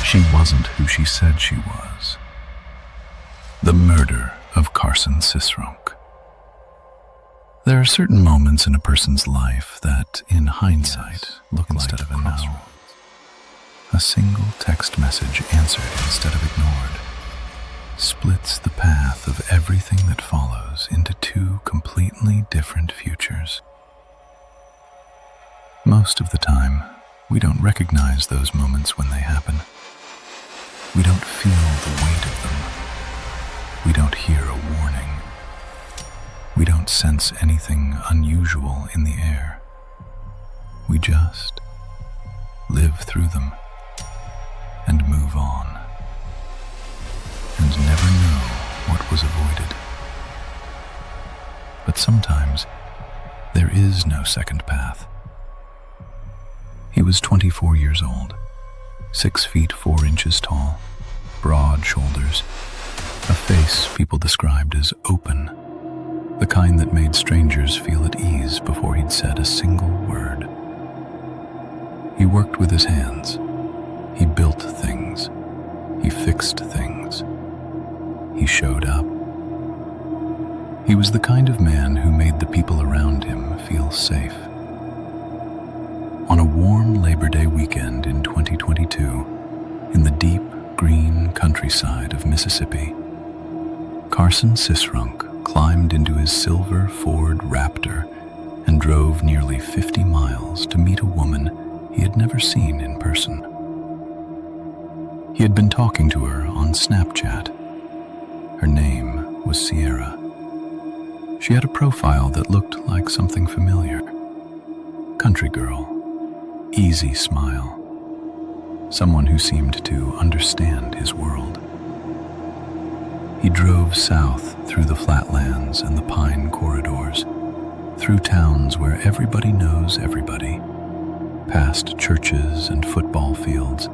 She wasn't who she said she was. The murder of Carson Cisrunk. There are certain moments in a person's life that, in hindsight, look instead of a no. A single text message answered instead of ignored splits the path of everything that follows into two completely different futures. Most of the time, we don't recognize those moments when they happen. We don't feel the weight of them. We don't hear a warning. We don't sense anything unusual in the air. We just live through them and move on, and never know what was avoided. But sometimes there is no second path. He was 24 years old, 6 feet 4 inches tall, broad shoulders, a face people described as open, the kind that made strangers feel at ease before he'd said a single word. He worked with his hands. He built things. He fixed things. He showed up. He was the kind of man who made the people around him feel safe. On a warm Labor Day weekend in 2022, in the deep green countryside of Mississippi, Carson Cisrunk climbed into his silver Ford Raptor and drove nearly 50 miles to meet a woman he had never seen in person. He had been talking to her on Snapchat. Her name was Sierra. She had a profile that looked like something familiar. Country girl, easy smile, someone who seemed to understand his world. He drove south through the flatlands and the pine corridors, through towns where everybody knows everybody, past churches and football fields,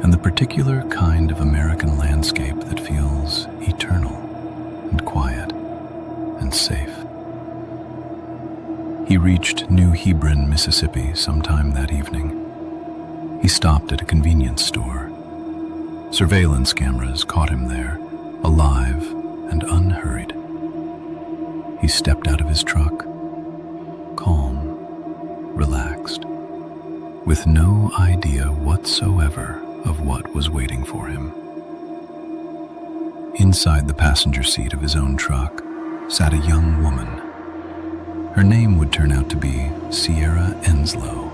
and the particular kind of American landscape that feels eternal and quiet and safe. He reached New Hebron, Mississippi sometime that evening. He stopped at a convenience store. Surveillance cameras caught him there, alive and unhurried. He stepped out of his truck, calm, relaxed, with no idea whatsoever of what was waiting for him. Inside the passenger seat of his own truck sat a young woman. Her name would turn out to be Sierra Enslow.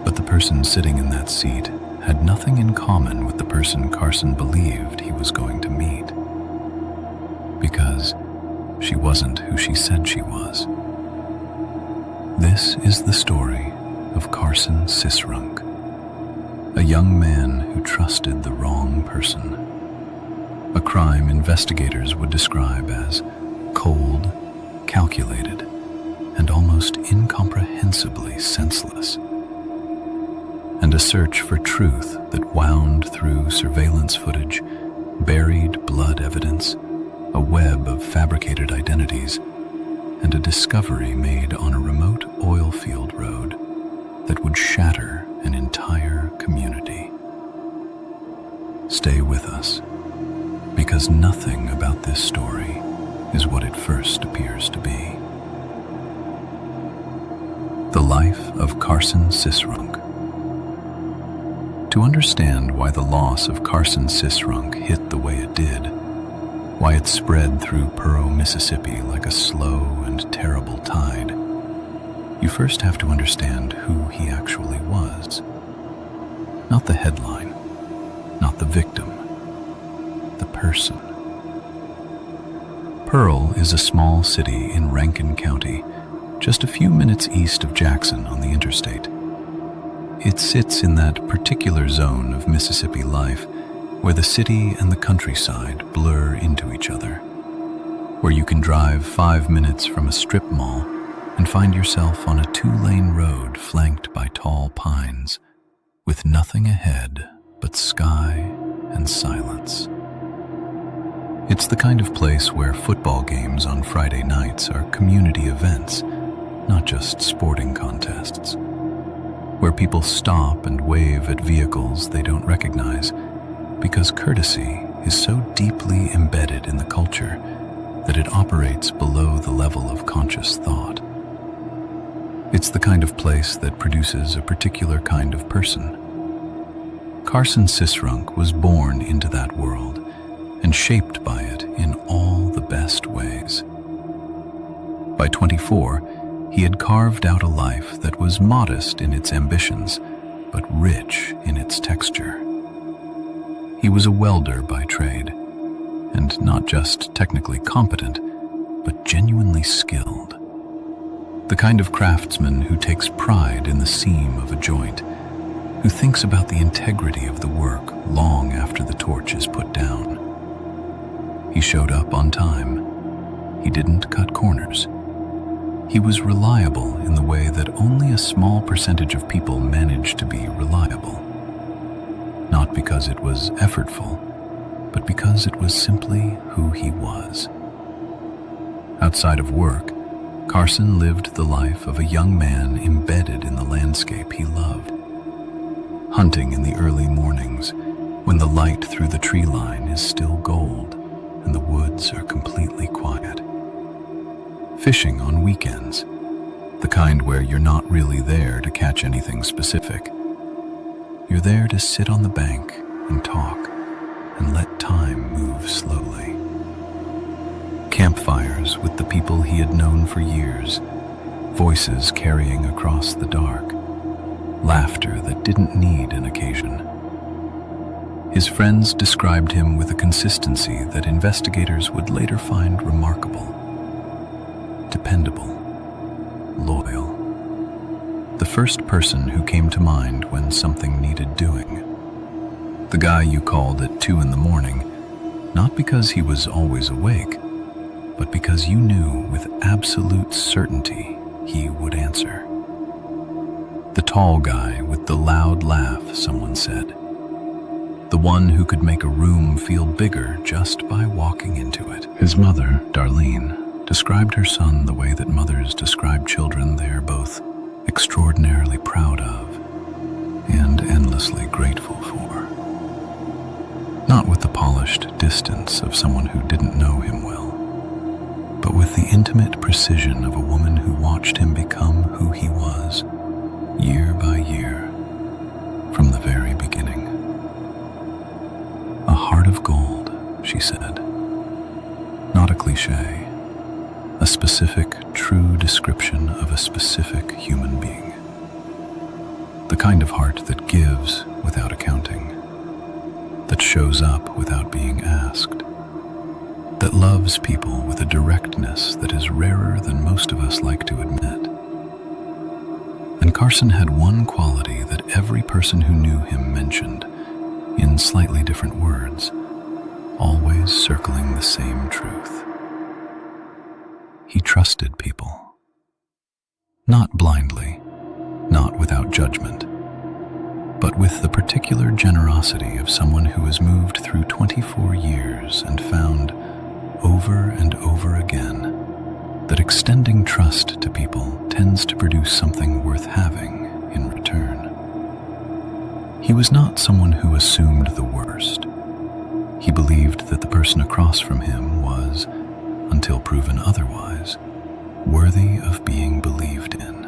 But the person sitting in that seat had nothing in common with the person Carson believed he was going to meet, because she wasn't who she said she was. This is the story of Carson Cisrunk, a young man who trusted the wrong person, a crime investigators would describe as cold, calculated, and almost incomprehensibly senseless, and a search for truth that wound through surveillance footage, buried blood evidence, a web of fabricated identities, and a discovery made on a remote oil field road that would shatter an entire community. Stay with us, because nothing about this story is what it first appears to be. The life of Carson Cisrunk. To understand why the loss of Carson Cisrunk hit the way it did, why it spread through Pearl, Mississippi like a slow and terrible tide, you first have to understand who he actually was. Not the headline, not the victim, the person. Pearl is a small city in Rankin County, just a few minutes east of Jackson on the interstate. It sits in that particular zone of Mississippi life where the city and the countryside blur into each other, where you can drive 5 minutes from a strip mall and find yourself on a 2-lane road flanked by tall pines, with nothing ahead but sky and silence. It's the kind of place where football games on Friday nights are community events, not just sporting contests. where people stop and wave at vehicles they don't recognize because courtesy is so deeply embedded in the culture that it operates below the level of conscious thought. It's the kind of place that produces a particular kind of person. Carson Cisrunk was born into that world and shaped by it in all the best ways. By 24, he had carved out a life that was modest in its ambitions, but rich in its texture. He was a welder by trade, and not just technically competent, but genuinely skilled. The kind of craftsman who takes pride in the seam of a joint, who thinks about the integrity of the work long after the torch is put down. He showed up on time. He didn't cut corners. He was reliable in the way that only a small percentage of people manage to be reliable. Not because it was effortful, but because it was simply who he was. Outside of work, Carson lived the life of a young man embedded in the landscape he loved. Hunting in the early mornings, when the light through the tree line is still gold and the woods are completely quiet. Fishing on weekends, the kind where you're not really there to catch anything specific. You're there to sit on the bank and talk and let time move slowly. Campfires with the people he had known for years, voices carrying across the dark, laughter that didn't need an occasion. His friends described him with a consistency that investigators would later find remarkable. Dependable, loyal. The first person who came to mind when something needed doing. The guy you called at 2 a.m, not because he was always awake, but because you knew with absolute certainty he would answer. The tall guy with the loud laugh, someone said. The one who could make a room feel bigger just by walking into it. His mother, Darlene, described her son the way that mothers describe children they are both extraordinarily proud of and endlessly grateful for. Not with the polished distance of someone who didn't know him well, but with the intimate precision of a woman who watched him become who he was, year by year, from the very beginning. A heart of gold, she said. Not a cliché, a specific, true description of a specific human being. The kind of heart that gives without accounting, that shows up without being asked, that loves people with a directness that is rarer than most of us like to admit. And Carson had one quality that every person who knew him mentioned, in slightly different words, always circling the same truth. He trusted people. Not blindly, not without judgment, but with the particular generosity of someone who has moved through 24 years and found, over and over again, that extending trust to people tends to produce something worth having in return. He was not someone who assumed the worst. He believed that the person across from him was, until proven otherwise, worthy of being believed in.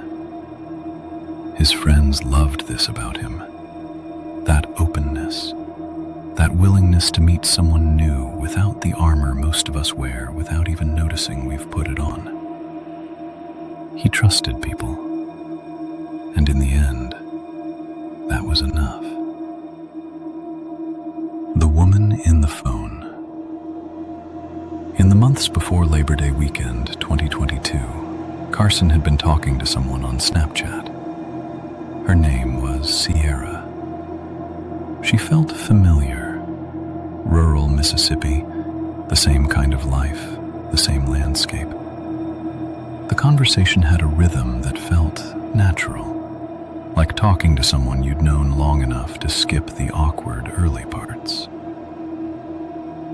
His friends loved this about him. That openness, that willingness to meet someone new without the armor most of us wear without even noticing we've put it on. He trusted people, and in the end, that was enough. The woman in the phone. In the months before Labor Day weekend 2022, Carson had been talking to someone on Snapchat. Her name was Sierra. She felt familiar. Rural Mississippi, the same kind of life, the same landscape. The conversation had a rhythm that felt natural, like talking to someone you'd known long enough to skip the awkward early parts.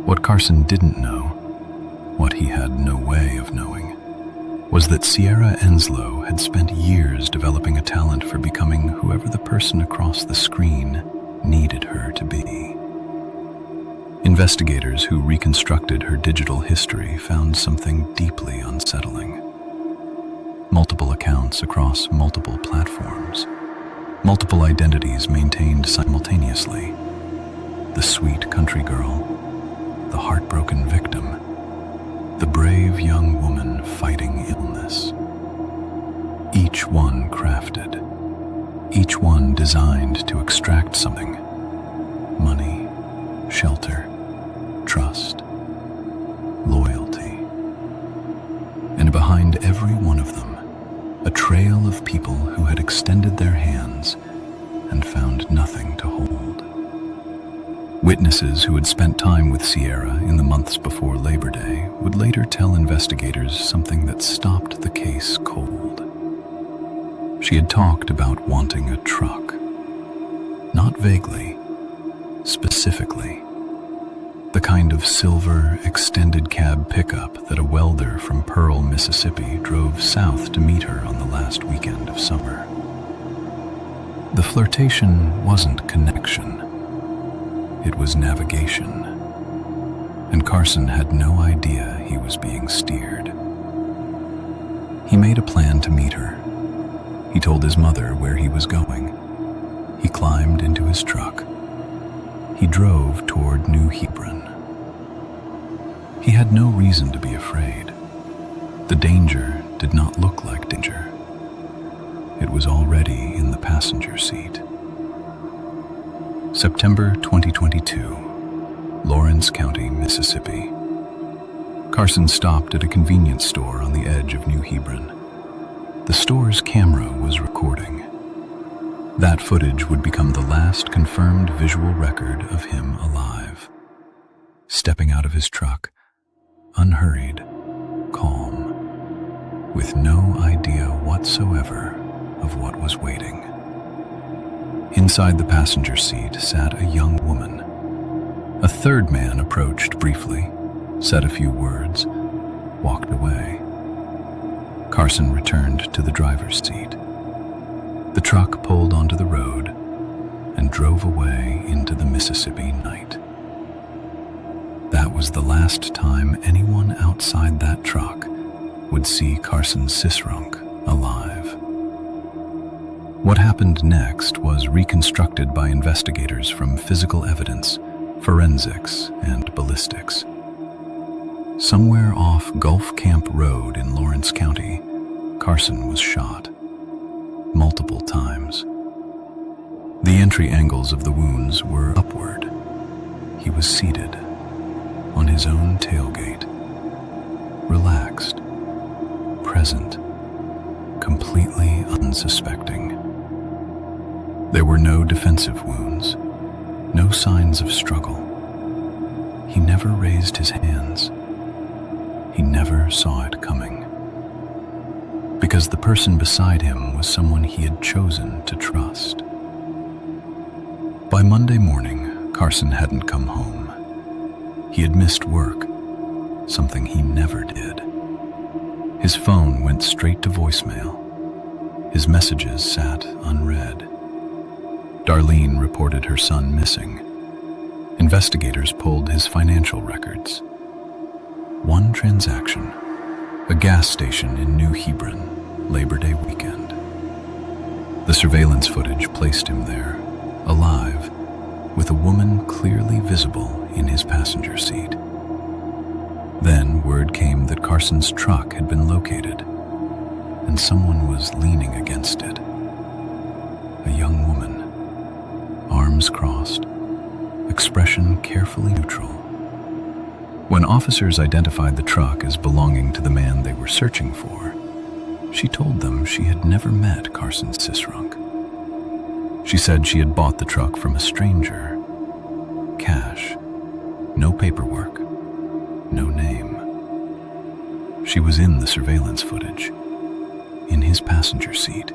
What Carson didn't know, what he had no way of knowing, was that Sierra Enslow had spent years developing a talent for becoming whoever the person across the screen needed her to be. Investigators who reconstructed her digital history found something deeply unsettling. Multiple accounts across multiple platforms, multiple identities maintained simultaneously. The sweet country girl, the heartbroken victim, the brave young woman fighting illness. Each one crafted, each one designed to extract something: money, shelter, trust, loyalty. And behind every one of them, a trail of people who had extended their hands and found nothing to hold. Witnesses who had spent time with Sierra in the months before Labor Day would later tell investigators something that stopped the case cold. She had talked about wanting a truck. Not vaguely, specifically. The kind of silver, extended cab pickup that a welder from Pearl, Mississippi drove south to meet her on the last weekend of summer. The flirtation wasn't connection. It was navigation. And Carson had no idea he was being steered. He made a plan to meet her. He told his mother where he was going. He climbed into his truck. He drove toward New Hebron. He had no reason to be afraid. The danger did not look like danger. It was already in the passenger seat. September 2022, Lawrence County, Mississippi. Carson stopped at a convenience store on the edge of New Hebron. The store's camera was recording. That footage would become the last confirmed visual record of him alive. Stepping out of his truck, unhurried, calm, with no idea whatsoever of what was waiting. Inside the passenger seat sat a young woman. A third man approached briefly, said a few words, walked away. Carson returned to the driver's seat. The truck pulled onto the road and drove away into the Mississippi night. That was the last time anyone outside that truck would see Carson Cisrunk alive. What happened next was reconstructed by investigators from physical evidence, forensics, and ballistics. Somewhere off Gulf Camp Road in Lawrence County, Carson was shot. Multiple times. The entry angles of the wounds were upward. He was seated on his own tailgate, relaxed, present, completely unsuspecting. There were no defensive wounds, no signs of struggle. He never raised his hands. He never saw it coming. Because the person beside him was someone he had chosen to trust. By Monday morning, Carson hadn't come home. He had missed work, something he never did. His phone went straight to voicemail. His messages sat unread. Darlene reported her son missing. Investigators pulled his financial records. One transaction, a gas station in New Hebron, Labor Day weekend. The surveillance footage placed him there, alive, with a woman clearly visible in his passenger seat. Then word came that Carson's truck had been located, and someone was leaning against it. A young woman, arms crossed, expression carefully neutral. When officers identified the truck as belonging to the man they were searching for, she told them she had never met Carson Cisrunk. She said she had bought the truck from a stranger. Cash, no paperwork, no name. She was in the surveillance footage, in his passenger seat,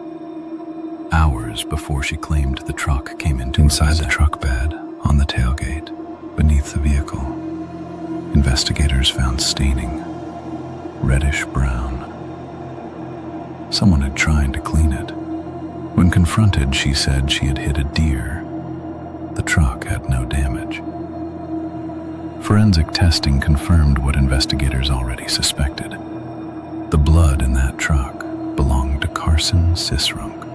hours before she claimed the truck came into inside the truck bed, on the tailgate, beneath the vehicle. Investigators found staining, reddish brown, Someone had tried to clean it. When confronted, she said she had hit a deer. The truck had no damage. Forensic testing confirmed what investigators already suspected. The blood in that truck belonged to Carson Cisrunk.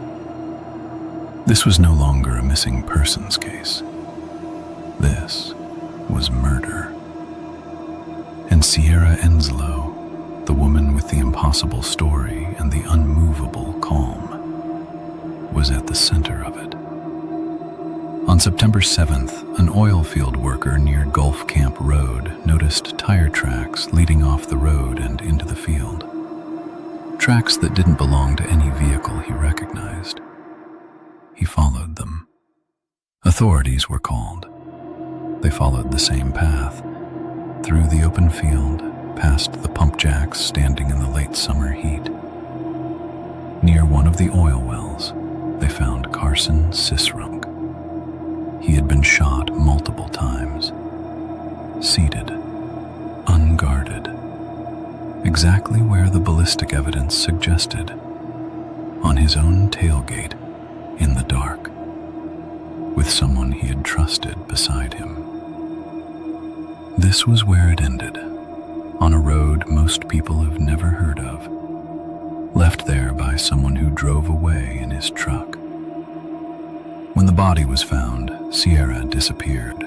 This was no longer a missing persons case. This was murder. And Sierra Enslow, the woman with the impossible story and the unmovable calm, was at the center of it. On September 7th, an oil field worker near Gulf Camp Road noticed tire tracks leading off the road and into the field. Tracks that didn't belong to any vehicle he recognized. He followed them. Authorities were called. They followed the same path, through the open field, past the pump jacks standing in the late summer heat. Near one of the oil wells, they found Carson Cisrunk. He had been shot multiple times, seated, unguarded, exactly where the ballistic evidence suggested, on his own tailgate, in the dark, with someone he had trusted beside him. This was where it ended, on a road most people have never heard of, left there by someone who drove away in his truck. When the body was found, Sierra disappeared.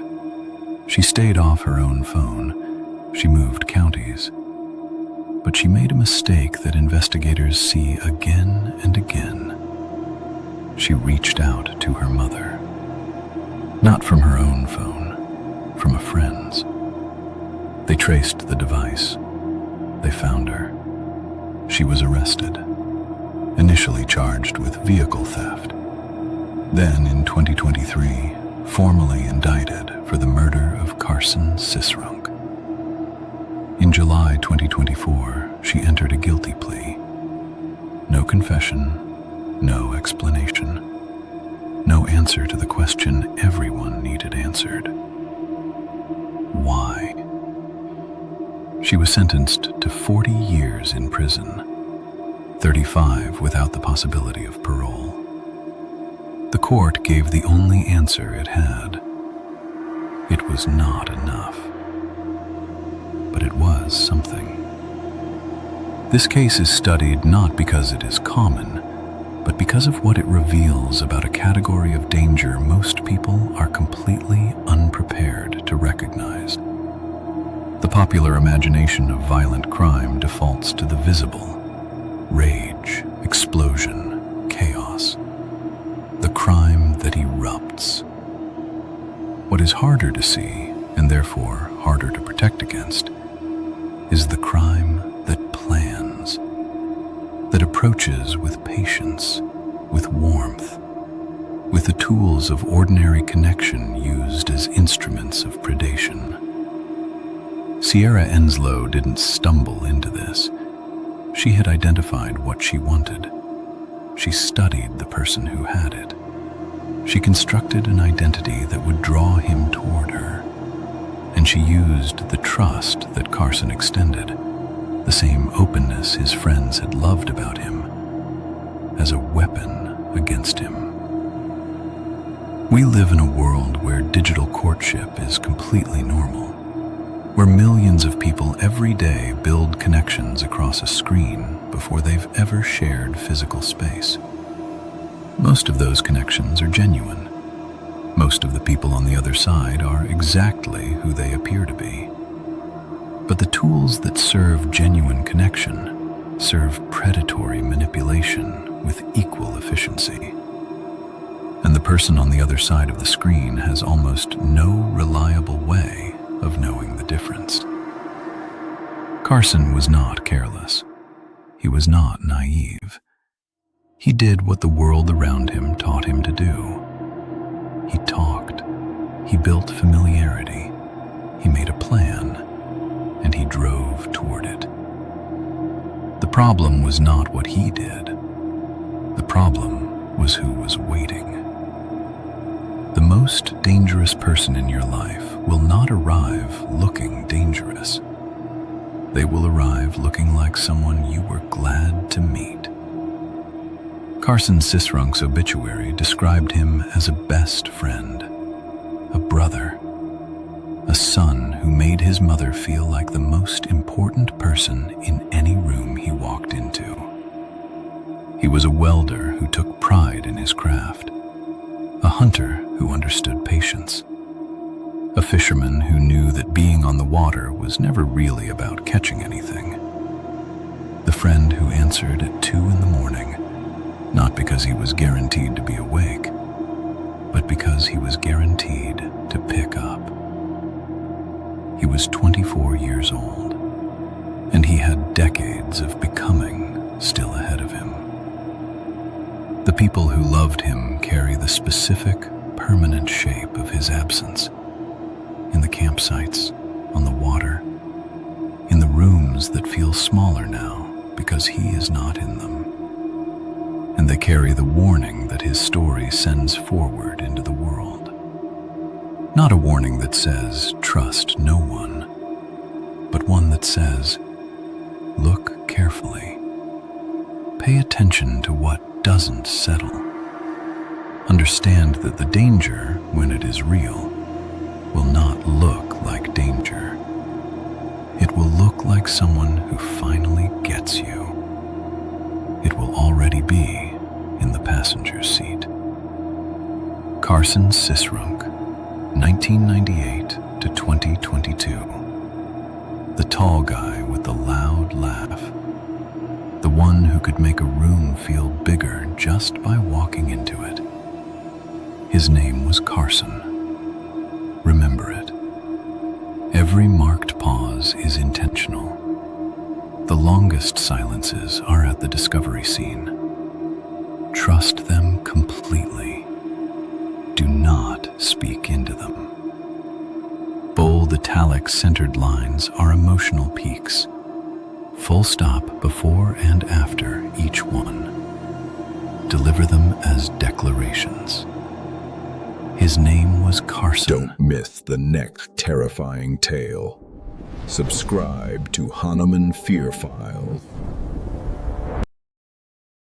She stayed off her own phone. She moved counties. But she made a mistake that investigators see again and again. She reached out to her mother. Not from her own phone, from a friend's. They traced the device. They found her. She was arrested, initially charged with vehicle theft. Then, in 2023, formally indicted for the murder of Carson Cisrunk. In July 2024, she entered a guilty plea. No confession, no explanation, no answer to the question everyone needed answered. Why? She was sentenced to 40 years in prison, 35 without the possibility of parole. The court gave the only answer it had. It was not enough. But it was something. This case is studied not because it is common, but because of what it reveals about a category of danger most people are completely unprepared to recognize. The popular imagination of violent crime defaults to the visible: rage, explosion, chaos. The crime that erupts. What is harder to see, and therefore harder to protect against, is the crime that plans, that approaches with patience, with warmth, with the tools of ordinary connection used as instruments of predation. Sierra Enslow didn't stumble into this. She had identified what she wanted. She studied the person who had it. She constructed an identity that would draw him toward her. And she used the trust that Carson extended, the same openness his friends had loved about him, as a weapon against him. We live in a world where digital courtship is completely normal, where millions of people every day build connections across a screen before they've ever shared physical space. Most of those connections are genuine. Most of the people on the other side are exactly who they appear to be. But the tools that serve genuine connection serve predatory manipulation with equal efficiency. And the person on the other side of the screen has almost no reliable way of knowing the difference. Carson was not careless. He was not naive. He did what the world around him taught him to do. He talked. He built familiarity. He made a plan, and he drove toward it. The problem was not what he did. The problem was who was waiting. The most dangerous person in your life will not arrive looking dangerous. They will arrive looking like someone you were glad to meet. Carson Cisrunk's obituary described him as a best friend, a brother, a son who made his mother feel like the most important person in any room he walked into. He was a welder who took pride in his craft, a hunter who understood patience, a fisherman who knew that being on the water was never really about catching anything, the friend who answered at 2 in the morning, not because he was guaranteed to be awake, but because he was guaranteed to pick up. He was 24 years old, and he had decades of becoming still ahead of him. The people who loved him carry the specific, permanent shape of his absence. In the campsites, on the water, in the rooms that feel smaller now because he is not in them. And they carry the warning that his story sends forward into the world. Not a warning that says, trust no one, but one that says, look carefully. Pay attention to what doesn't settle. Understand that the danger, when it is real, will not look like danger. It will look like someone who finally gets you. It will already be in the passenger seat. Carson Cisrunk, 1998 to 2022. The tall guy with the loud laugh. The one who could make a room feel bigger just by walking into it. His name was Carson. Remember it. Every marked pause is intentional. The longest silences are at the discovery scene. Trust them completely. Do not speak into them. Bold, italic, centered lines are emotional peaks. Full stop before and after each one. Deliver them as declarations. His name was Carson. Don't miss the next terrifying tale. Subscribe to Hanuman Fear Files.